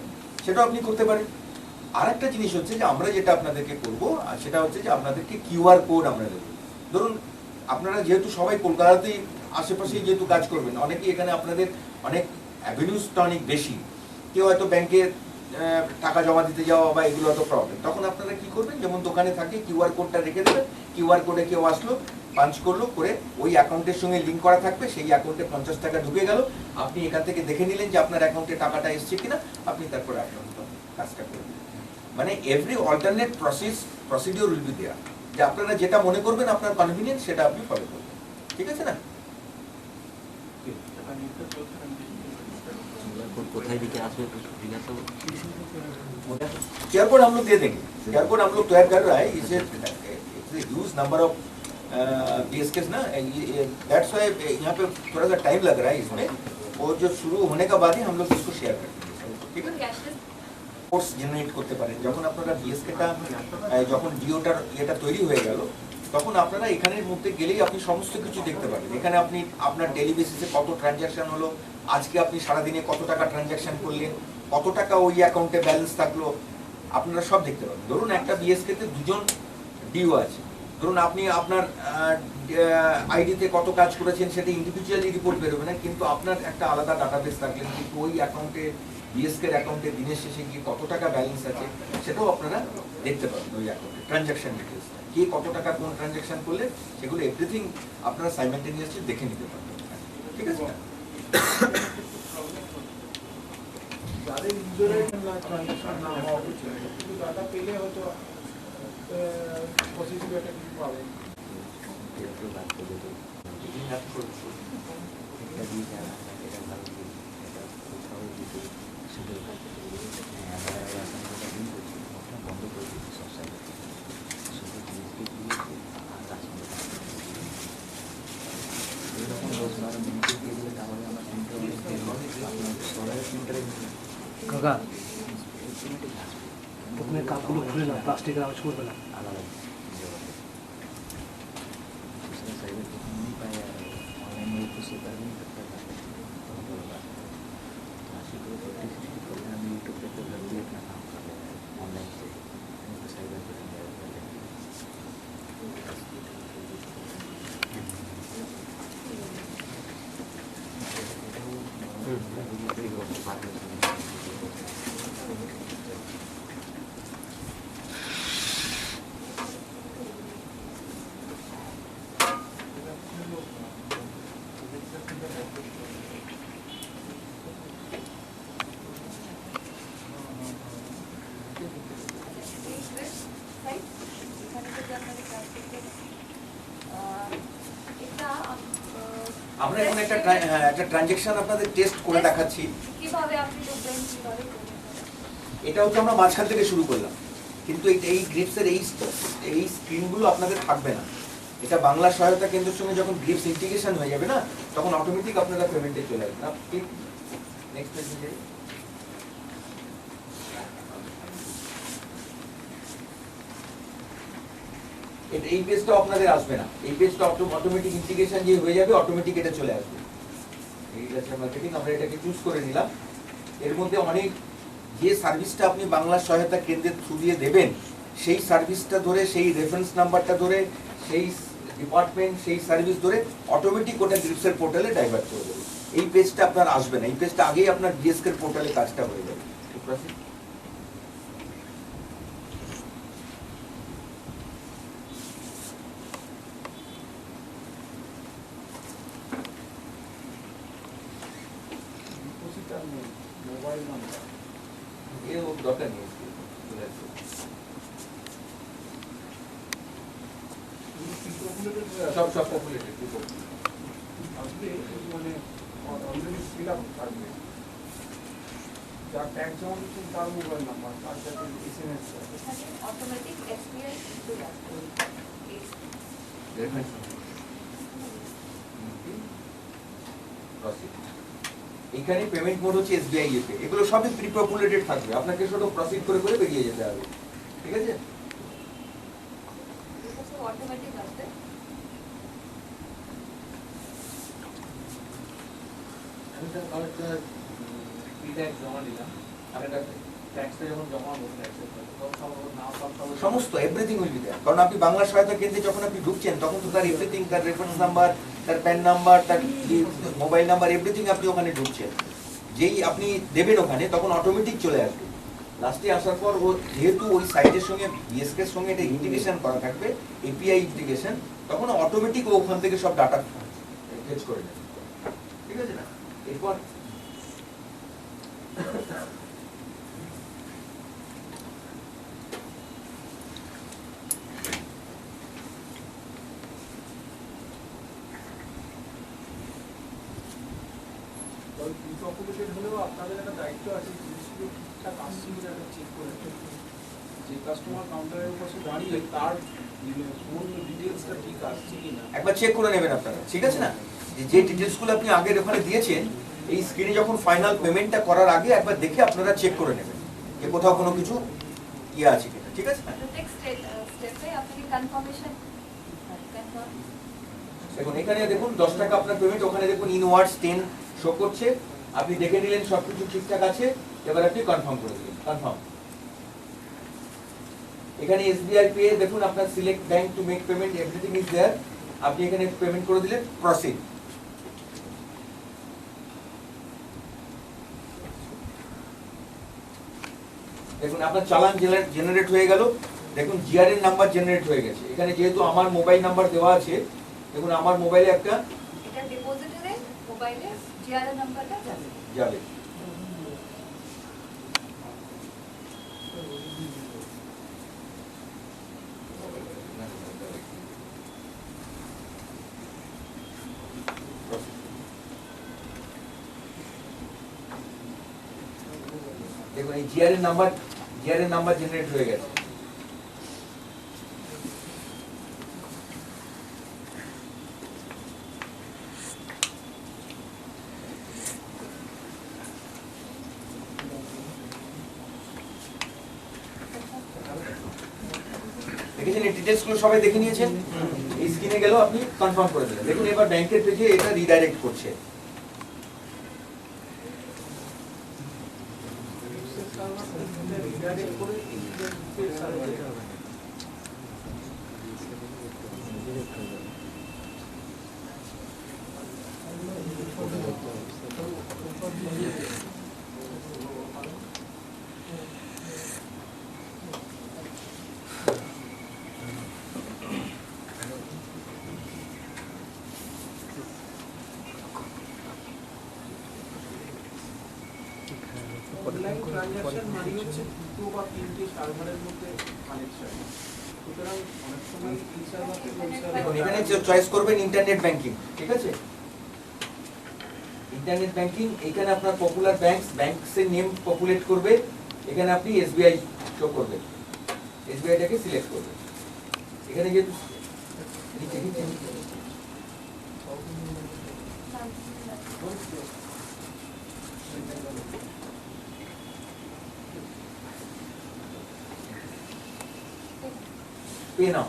সেটাও আপনি করতে পারেন। আর একটা জিনিস হচ্ছে যে আমরা যেটা আপনাদেরকে করবো, আর সেটা হচ্ছে যে আপনাদেরকে কিউআর কোড আমরা দেবো। ধরুন আপনারা যেহেতু সবাই কলকাতাতেই আশেপাশেই যেহেতু কাজ করবেন, অনেকেই এখানে আপনাদের অনেক অ্যাভিনিউসটা অনেক বেশি, কেউ হয়তো ব্যাংকে টাকা জমা দিতে যাওয়া বা এগুলো হয়তো প্রবলেম, তখন আপনারা কি করবেন, যেমন দোকানে থাকে কিউআর কোডটা রেখে দেবেন, কিউআর কোডে কেউ আসলো, পাঞ্চ করলো, করে ওই অ্যাকাউন্টের সঙ্গে লিঙ্ক করা থাকবে, সেই অ্যাকাউন্টে 50 টাকা ঢুকে গেল, আপনি এখান থেকে দেখে নিলেন যে আপনার অ্যাকাউন্টে টাকাটা এসছে কিনা, আপনি তারপরে আপনার কাজটা করবেন। মানে every alternate procedure will be there, যে আপনারা যেটা মনে করবেন আপনার কনভিনিয়েন্স সেটা আপনি ফলো করবেন, ঠিক আছে না? কোথায় দিকে আসবে জিজ্ঞাসা QR कोड हम लोग दे देंगे, QR कोड हम लोग तैयार कर रहा है, इसे ह्यूज नंबर ऑफ BSKs ना, दैट्स व्हाई यहाँ पे थोड़ा सा टाइम लग रहा है इसमें, और जो शुरू होने का बाद ही हम लोग इसको शेयर करते हैं, ठीक है? কোর্স জেনারেট করতে পারেন, যখন আপনারা বিএসকেটা যখন জিওটার এটা তৈরি হয়ে গেল, তখন আপনারা এখানের মধ্যে গেলেই আপনি সমস্ত কিছু দেখতে পাবেন। এখানে আপনি আপনার ডেইলি বেসিসে কত ট্রানজ্যাকশন হলো, আজকে আপনি সারাদিনে কত টাকা ট্রানজ্যাকশন করলেন, কত টাকা ওই অ্যাকাউন্টে ব্যালেন্স থাকলো, আপনারা সব দেখতে পাবেন। ধরুন একটা বিএসকেতে 2জন ডিও আছে, ধরুন আপনি আপনার আইডিতে কত কাজ করেছেন সেটা ইন্ডিভিজুয়ালি রিপোর্ট বেরোবে না, কিন্তু আপনার একটা আলাদা ডাটাবেস থাকলেন, কিন্তু ওই অ্যাকাউন্টে বিএসকের অ্যাকাউন্টে দিনের শেষে গিয়ে কত টাকা ব্যালেন্স আছে সেটাও আপনারা দেখতে পাবেন। ওই অ্যাকাউন্টে ট্রানজ্যাকশন ডিটেলস, কে কত টাকা কোন ট্রানজ্যাকশন করলে সেগুলো এভরিথিং আপনারা সাইমালটেনিয়াসলি দেখে নিতে পারবেন, ঠিক আছে? যাদের ইউজারের ট্রানজাকশন না হওয়া উচিত, কিন্তু ডাটা পেলে হয়তো পজিটিভ একটা কিছু পাবে। কাকা প্রথমে কাপগুলো খুলে না, প্লাস্টিকের আওয়াজ করবে না। আমরা আমরা এখন একটা ট্রানজ্যাকশন আপনাদের টেস্ট করে দেখাচ্ছি। কিভাবে আপনি ঢুকবেন, কিভাবে করবেন? এটা হচ্ছে আমরা মাঝখান থেকে শুরু করলাম, কিন্তু এই গ্রিপসের এই স্ক্রিনগুলো আপনাদের থাকবে না। এটা বাংলা সহায়তা কেন্দ্রের সঙ্গে যখন গ্রিপস ইন্টিগ্রেশন হয়ে যাবে না, তখন অটোমেটিক আপনারা পেমেন্টে চলে আসবে না। ঠিক নেক্সট পেজে যাই। এই পেজটা আপনাদের আসবে না, এই পেজটা অটোমেটিক ইন্টিগ্রেশন যে হয়ে যাবে, অটোমেটিক এটা চলে আসবে। এই আছে মার্কেটিং, আমরা এটাকে চুজ করে নিলাম। এর মধ্যে অনেক যে সার্ভিসটা আপনি বাংলা সহায়তা কেন্দ্রের থ্রু দিয়ে দেবেন, সেই সার্ভিসটা ধরে, সেই রেফারেন্স নাম্বারটা ধরে, সেই ডিপার্টমেন্ট, সেই সার্ভিস ধরে অটোমেটিক ওটা গ্রিপসের পোর্টালে ডাইভার্ট করে দেবে। এই পেজটা আপনার আসবে না, এই পেজটা আগেই আপনার ডিএসকে পোর্টালে কাজটা হয়ে যাবে। ডিপোজিটার নেই, মোবাইল নাম্বার। এর দরকার নেই, চলে আসবে। সব পপুলেটেড আসলে মানে অলরেডি ফিল আপ থাকবে। যার ট্যাক্স জমা দিচ্ছেন তার মোবাইল নাম্বার, তার সাথে SMS এখানে অটোমেটিক এসবিআই ইনক্লুড আছে। এখানে পেমেন্ট মোড হচ্ছে এসবিআই এতে, এগুলো সবই প্রি পপুলেটেড থাকবে, আপনাকে শুধু প্রসিড করে করে বেরিয়ে যেতে হবে। ঠিক আছে, এটা সব অটোমেটিক আসবে। আমি তো আরেকটা ট্যাক্স জমা দিলাম, আরেকটা ট্যাক্সটা যখন জমা হবে সমস্ত এভরিথিং উইল বি দেয়ার। কারণ আপনি বাংলা সহায়তা কেন্দ্রে যখন আপনি ঢুকছেন, তখন তো তার এভরিথিং, তার রেফারেন্স নাম্বার, তার প্যান নাম্বার, তার মোবাইল নাম্বার, এভরিথিং আপনি ওখানে ঢুকছেন। যেই আপনি দেবেন ওখানে, তখন অটোমেটিক চলে আসবে। লাস্টে আসার পর ও যেহেতু ওই সাইটের সঙ্গে বিএসকে এর সঙ্গে এটা ইন্টিগ্রেশন করা থাকবে, এপিআই ইন্টিগ্রেশন, তখন অটোমেটিক ও ওখান থেকে সব ডাটা ফেচ করে নেবে। ঠিক আছে না? এরপর প্রিপপুলেটেড হলেও আপনাদের একটা দায়িত্ব আছে, জিনিসগুলো ঠিকঠাক আসছে কিনা একটা চেক করে নেবেন। যে কাস্টমার কাউন্টারের পাশে দাঁড়িয়ে তার সমস্ত ডিটেলসটা ঠিক আসছে কিনা একবার চেক করে নেবেন আপনারা। ঠিক আছে না? যে ডিটেলসগুলো আপনি আগে ওখানে দিয়েছেন, এই স্ক্রিনে যখন ফাইনাল পেমেন্টটা করার আগে একবার দেখে আপনারা চেক করে নেবেন যে কোথাও কোনো কিছু ইয়ে আছে কিনা। ঠিক আছে? নেক্সট স্টেপে আপনাকে কনফার্মেশন কনফার্ম। দেখুন এখানে দেখুন 10 টাকা আপনার পেমেন্ট, ওখানে দেখুন ইনওয়ার্ডস 10 শো করছে। আপনি দেখে নিলেন সবকিছু ঠিকঠাক আছে, এবার আপনি কনফার্ম করে দিলেন। কনফার্ম। এখানে এসবিআই পে দেখুন, আপনার select bank to make payment, everything is there. আপনি এখানে পেমেন্ট করে দিলেন, প্রসিড। দেখুন আপনার চালান জেনারেট হয়ে গেল। দেখুন জিআরএন নাম্বার জেনারেট হয়ে গেছে। এখানে যেহেতু আমার মোবাইল নাম্বার দেওয়া আছে, দেখুন আমার মোবাইলে একটা এটা ডিপোজিটরে মোবাইলে জিআরএ নাম্বারটা যাবে। যাবে। দেখুন এই জিআরএন নাম্বার জেনারেট হয়ে গেছে। দেখেছেন এই ডিটেইলস গুলো সবাই দেখে নিয়েছেন। এই স্ক্রিনে গেল, আপনি কনফার্ম করে দিলেন। দেখুন এবার ব্যাংকের পেজে এটা রিডাইরেক্ট করছে। অনলাইন ট্রানজাকশন মানে হচ্ছে দুটো বা তিনটে সার্ভারের মধ্যে কানেকশন। সুতরাং অনেক সময় এই সার্ভার থেকে ওই দেখুন সার্ভার এখানে চয়েস করবেন ইন্টারনেট ব্যাংকিং। ঠিক আছে? ইন্টারনেট ব্যাংকিং, এখানে আপনার পপুলার ব্যাংকসের নেম পপুলেট করবে, এখানে আপনি এসবিআই শো করবে, এসবিআইটাকে সিলেক্ট করবে। এখানে যেহেতু পে নাও,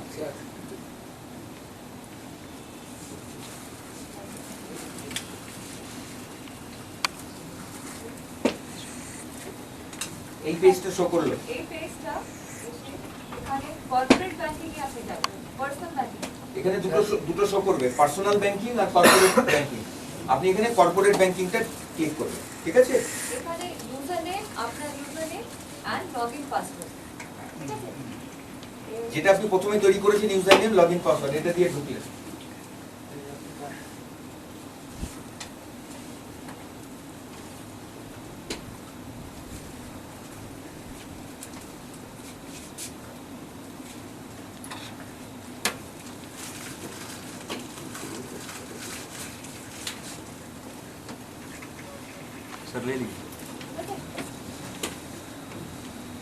এই পেজটা শো করলো। এই পেজটা এখানে কর্পোরেট ব্যাংকিং এ আপনি যাবেন, পার্সোনাল ব্যাংকিং এখানে দুটো শো করবে, পার্সোনাল ব্যাংকিং আর কর্পোরেট ব্যাংকিং। আপনি এখানে কর্পোরেট ব্যাংকিংটা ক্লিক করবেন, ঠিক আছে? এখানে ইউজার নেম, আপনার user name and login password, ঠিক আছে? যেটা আপনি প্রথমে তৈরি করেছেন ইউজার নেম, লগইন পাসওয়ার্ড, এটা দিয়ে ঢুকলেন। सर ले लीजिए।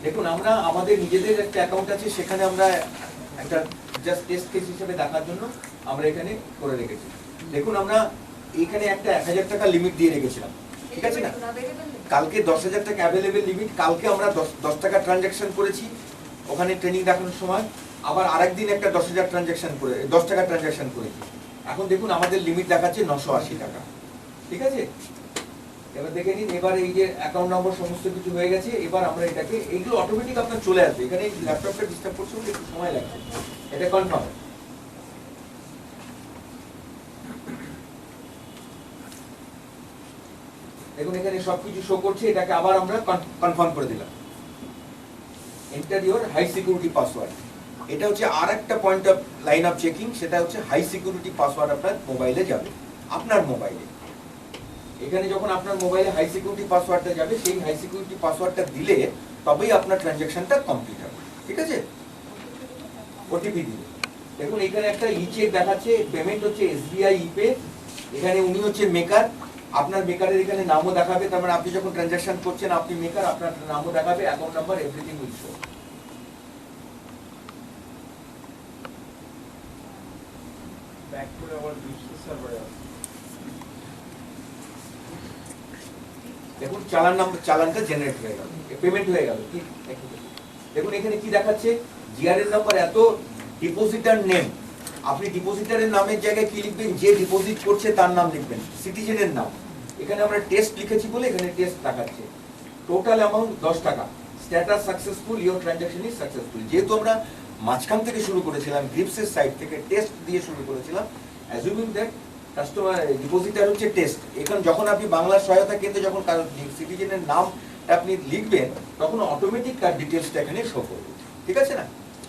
দেখুন আমরা আমাদের নিজেদের একটা অ্যাকাউন্ট আছে, সেখানে আমরা একটা জাস্ট টেস্ট কেস হিসেবে দেখার জন্য আমরা এখানে করে রেখেছি। দেখুন আমরা এখানে একটা 1000 টাকা লিমিট দিয়ে রেখেছিলাম, ঠিক আছে না? কালকে 10,000 টাকা অ্যাভেলেবেল লিমিট, কালকে আমরা 10 টাকা ট্রানজাকশন করেছি ওখানে ট্রেনিং দেখানোর সময়, আবার আরেকদিন একটা 10,000 ট্রানজাকশন করে 10 টাকা ট্রানজাকশন করেছি। এখন দেখুন আমাদের লিমিট দেখাচ্ছে 980 টাকা, ঠিক আছে? এবার দেখে নিন, এবার এই যে অ্যাকাউন্ট নম্বর সমস্ত কিছু হয়ে গেছে। এবার আমরা এটাকে, এইগুলো অটোমেটিক আপনার চলে আসবে। এখানে ল্যাপটপটা ডিস্টার্ব করছে বলে একটু সময় লাগছে, এটা কনফার্ম। দেখুন এখানে সবকিছু শো করছে, এটাকে আবার আমরা কনফার্ম করে দিলাম। Enter your high security password, এটা হচ্ছে আর একটা point of line of checking, সেটা হচ্ছে হাই সিকিউরিটি পাসওয়ার্ড আপনার মোবাইলে যাবে, আপনার মোবাইলে। এখানে যখন আপনার মোবাইলে হাই সিকিউরিটি পাসওয়ার্ডটা যাবে, সেই হাই সিকিউরিটি পাসওয়ার্ডটা দিলে তবেই আপনার ট্রানজাকশনটা কমপ্লিট হবে, ঠিক আছে? ওটিপি দিলে। দেখুন এখানে একটা ই চেক দেখাচ্ছে, পেমেন্ট হচ্ছে এসবিআই ইপে। এখানে উনি হচ্ছে মেকার, আপনার মেকারের এখানে নামও দেখাবে, তার মানে আপনি যখন ট্রানজাকশন করছেন আপনি মেকার, আপনার নামও দেখাবে, account number, everything will show. Back করে আবার বিজনেস সার্ভারে আসবে। দেখুন চালান নাম্বার, চালানটা জেনারেট হয়ে গেল, পেমেন্ট হয়ে গেল। কি দেখুন এখানে কি দেখাচ্ছে, জিআরএন নাম্বার এত, ডিপোজিটার নেম, আপনি ডিপোজিটারের নামের জায়গায় কি লিখবেন, যে ডিপোজিট করছে তার নাম লিখবেন, সিটিজেনের নাম। এখানে আমরা টেস্ট লিখেছি বলে এখানে টেস্ট দেখাচ্ছে। টোটাল অ্যামাউন্ট 10 টাকা, status successful, your transaction is successful. যেহেতু আমরা মাঝখান থেকে শুরু করেছিলাম, গ্রিপসের সাইড থেকে টেস্ট দিয়ে শুরু করেছিলাম, অ্যাজুমিং দ্যাট কাস্টমার ডিপোজিটার হচ্ছে টেস্ট। এখন যখন আপনি বাংলা সহায়তা কেন্দ্রে যখন সিটিজেনের নাম আপনি লিখবেন, তখন অটোমেটিক তার ডিটেলসটা এখানে শো করবে, ঠিক আছে না?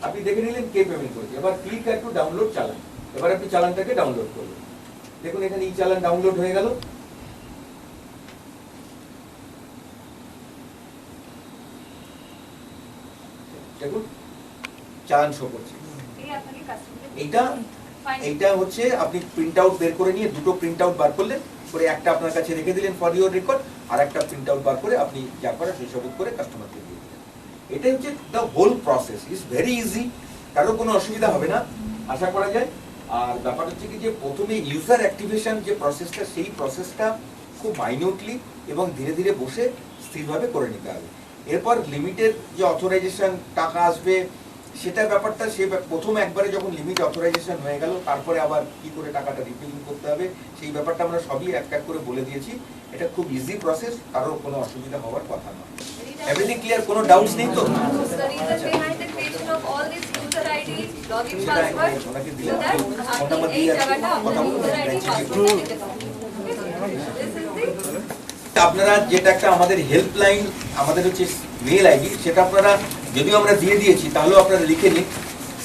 আপনি দেখে নিলেন কে পেমেন্ট করেছে। এবার ক্লিক টু ডাউনলোড চালান, এবার আপনি চালানটাকে ডাউনলোড করবেন। দেখুন এখানে এই চালান ডাউনলোড হয়ে গেল। দেখুন চালান শো করছে। এইটা হচ্ছে আপনি প্রিন্ট আউট বের করে নিয়ে, দুটো প্রিন্ট আউট বার করলেন, করে একটা আপনার কাছে রেখে দিলেন ফর ইওর রেকর্ড, আর একটা প্রিন্ট আউট বার করে আপনি যা করার সেই সব করে কাস্টমারকে দিয়ে দিলেন। এটাই হচ্ছে the whole process, is very easy, কারো কোনো অসুবিধা হবে না আশা করা যায়। আর ব্যাপার হচ্ছে কি যে প্রথমে ইউজার অ্যাক্টিভেশন যে প্রসেসটা, সেই প্রসেসটা খুব মাইনিউটলি এবং ধীরে ধীরে বসে স্থিরভাবে করে নিতে হবে। এরপর লিমিটের যে অথরাইজেশন টাকা আসবে, সেটা ব্যাপারটা সে প্রথমে একবারে যখন লিমিট অথরাইজেশন হয়ে গেল, তারপরে আবার কি করে টাকাটা রিফিলিং করতে হবে, সেই ব্যাপারটা আমরা সবই এক এক করে বলে দিয়েছি। এটা খুব ইজি প্রসেস, কারোর কোনো অসুবিধা হওয়ার কথা নয়। এভরিথিং ক্লিয়ার, কোনো ডাউটস নেই তো? ওনাকে দিলেন ফোন নাম্বার দিয়ে কথা বলুন। আপনারা যেটা একটা আমাদের হেল্পলাইন, আমাদের হচ্ছে মেল আইডি, সেটা আপনারা যদিও আমরা দিয়ে দিয়েছি, তাহলেও আপনারা লিখে নিন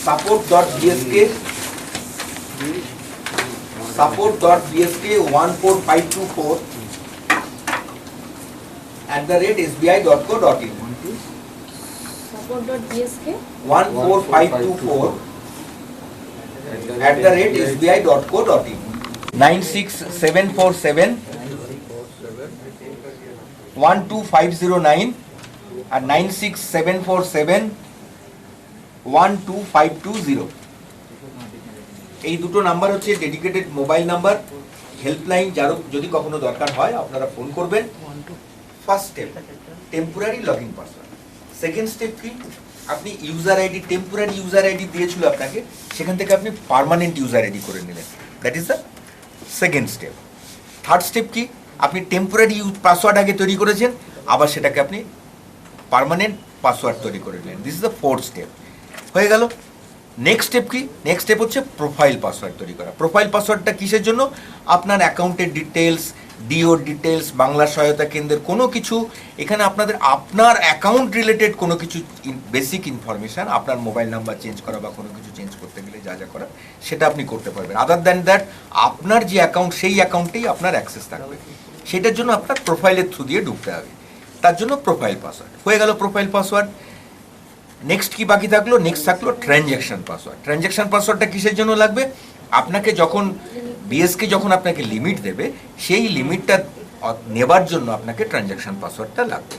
support.bsk14524@sbi.co.in support.bsk14524@sbi.co.in 96747 12509 আর 9674712520। এই দুটো নাম্বার হচ্ছে ডেডিকেটেড মোবাইল নাম্বার, হেল্পলাইন, যারও যদি কখনো দরকার হয় আপনারা ফোন করবেন। First step temporary login password. Second step কি, আপনি user ID, temporary user ID দিয়েছিল আপনাকে, সেখান থেকে আপনি পার্মানেন্ট ইউজার আইডি করে নিলেন, that is the second step. Third step কি, আপনি টেম্পোরারি পাসওয়ার্ড আগে তৈরি করেছেন, আবার সেটাকে আপনি পার্মানেন্ট পাসওয়ার্ড তৈরি করে নিলেন, this is the fourth step. হয়ে গেল। নেক্সট স্টেপ কি, নেক্সট স্টেপ হচ্ছে প্রোফাইল পাসওয়ার্ড তৈরি করা। প্রোফাইল পাসওয়ার্ডটা কিসের জন্য, আপনার অ্যাকাউন্টের ডিটেলস, ডিওর ডিটেলস, বাংলা সহায়তা কেন্দ্রের কোনো কিছু, এখানে আপনার অ্যাকাউন্ট রিলেটেড কোনো কিছু বেসিক ইনফরমেশান, আপনার মোবাইল নাম্বার চেঞ্জ করা বা কোনো কিছু চেঞ্জ করতে গেলে যা যা করা সেটা আপনি করতে পারবেন। আদার দ্যান দ্যাট আপনার যে অ্যাকাউন্ট, সেই অ্যাকাউন্টেই আপনার অ্যাক্সেস থাকবে। সেটার জন্য আপনার প্রোফাইলের থ্রু দিয়ে ঢুকতে হবে, তার জন্য প্রোফাইল পাসওয়ার্ড হয়ে গেল। Profile password. নেক্সট কি বাকি থাকলো, নেক্সট থাকলো ট্রানজ্যাকশন পাসওয়ার্ড। ট্রানজ্যাকশন পাসওয়ার্ডটা কিসের জন্য লাগবে, আপনাকে যখন বিএসকে যখন আপনাকে লিমিট দেবে, সেই লিমিটটা নেবার জন্য আপনাকে ট্রানজ্যাকশন পাসওয়ার্ডটা লাগবে।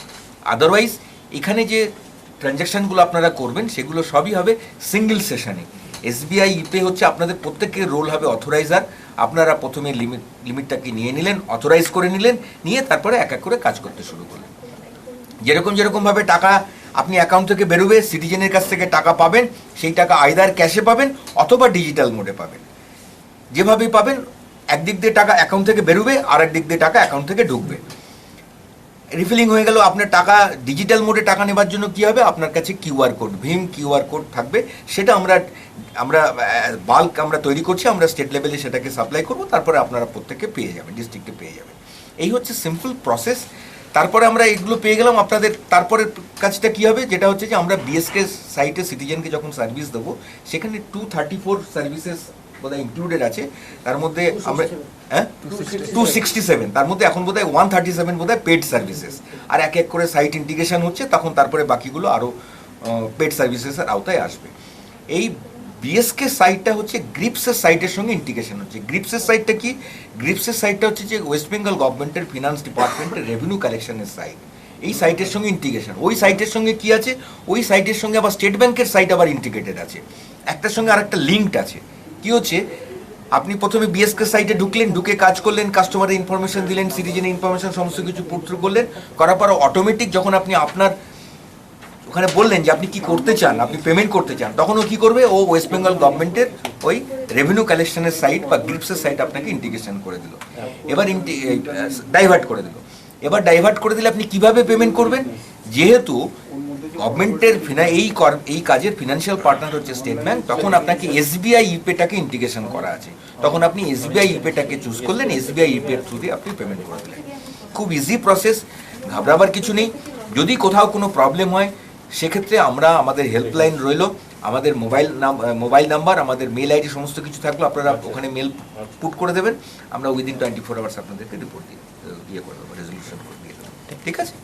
আদারওয়াইজ এখানে যে ট্রানজ্যাকশনগুলো আপনারা করবেন সেগুলো সবই হবে সিঙ্গেল সেশনে। এসবিআই ইপে হচ্ছে আপনাদের প্রত্যেকের রোল হবে অথরাইজার। আপনারা প্রথমে লিমিটটাকে নিয়ে নিলেন, অথরাইজ করে নিলেন, নিয়ে তারপরে এক এক করে কাজ করতে শুরু করলেন। যেরকমভাবে টাকা আপনি অ্যাকাউন্ট থেকে বেরোবে, সিটিজেনের কাছ থেকে টাকা পাবেন, সেই টাকা আইদার ক্যাশে পাবেন অথবা ডিজিটাল মোডে পাবেন। যেভাবেই পাবেন, একদিক দিয়ে টাকা অ্যাকাউন্ট থেকে বেরোবে, আর একদিক দিয়ে টাকা অ্যাকাউন্ট থেকে ঢুকবে। রিফিলিং হয়ে গেল। আপনার টাকা ডিজিটাল মোডে টাকা নেবার জন্য কি হবে, আপনার কাছে QR code, Bhim QR code থাকবে। সেটা আমরা বাল্ক আমরা তৈরি করছি, আমরা স্টেট লেভেলে সেটাকে সাপ্লাই করব, তারপরে আপনারা প্রত্যেকে পেয়ে যাবেন, ডিস্ট্রিক্টে পেয়ে যাবেন। এই হচ্ছে সিম্পল প্রসেস। তারপরে আমরা এগুলো পেয়ে গেলাম। আপনাদের তারপরের কাজটা কী হবে, যেটা হচ্ছে যে আমরা বিএসকে সাইটে সিটিজেনকে যখন সার্ভিস দেবো, সেখানে 234 সার্ভিসেস বোধহয় ইনক্লুডেড আছে। তার মধ্যে আমরা 267, তার মধ্যে এখন বোধহয় 137 বোধহয় পেড সার্ভিসেস। আর এক এক করে সাইট ইন্টিগ্রেশন হচ্ছে, তখন তারপরে বাকিগুলো আরও পেড সার্ভিসেসের আওতায় আসবে। এই বিএসকে সাইটটা হচ্ছে গ্রিপসের সাইটের সঙ্গে ইন্টিগ্রেশন হচ্ছে। গ্রিপসের সাইটটা কি, গ্রিপসের সাইটটা হচ্ছে যে ওয়েস্ট বেঙ্গল গভর্নমেন্টের ফিনান্স ডিপার্টমেন্টের রেভিনিউ কালেকশনের সাইট। এই সাইটের সঙ্গে ইন্টিগ্রেশন। ওই সাইটের সঙ্গে কি আছে, ওই সাইটের সঙ্গে আবার স্টেট ব্যাংকের সাইট আবার ইন্টিগ্রেটেড আছে, একটার সঙ্গে আরেকটা লিঙ্কড আছে। কি হচ্ছে, আপনি প্রথমে বিএসকে সাইটে ঢুকলেন, ঢুকে কাজ করলেন, কাস্টমারের ইনফরমেশন দিলেন, সিটিজেনের ইনফরমেশন সমস্ত কিছু পুট করলেন, করার পর অটোমেটিক যখন আপনি আপনার ওখানে বললেন যে আপনি কি করতে চান, আপনি পেমেন্ট করতে চান, তখন ও কী করবে, ও ওয়েস্ট বেঙ্গল গভর্নমেন্টের ওই রেভিনিউ কালেকশনের সাইট বা গ্রিপসের সাইট আপনাকে ইন্টিগ্রেশন করে দিল। এবার ডাইভার্ট করে দিল। এবার ডাইভার্ট করে দিলে আপনি কিভাবে পেমেন্ট করবেন, যেহেতু গভর্নমেন্টের এই কাজের ফিনান্সিয়াল পার্টনার হচ্ছে স্টেট ব্যাংক, তখন আপনাকে এসবিআই ইপেটাকে ইন্টিগ্রেশন করা আছে, তখন আপনি এসবিআই ইপেটাকে চুজ করলেন, এসবিআই ইপের থ্রু দিয়ে আপনি পেমেন্ট করে দিলেন। খুব ইজি প্রসেস, ঘাবড়াবার কিছু নেই। যদি কোথাও কোনো প্রবলেম হয়, সেক্ষেত্রে আমাদের হেল্পলাইন রইল, আমাদের মোবাইল নাম্বার, আমাদের মেল আইডি সমস্ত কিছু থাকলো, আপনারা ওখানে মেল পুট করে দেবেন, আমরা উইদিন 24 আওয়ার্স আপনাদেরকে রিপোর্ট দিয়ে করে দেবো, রেজলিউশন করে দিয়ে দেবো। ঠিক আছে।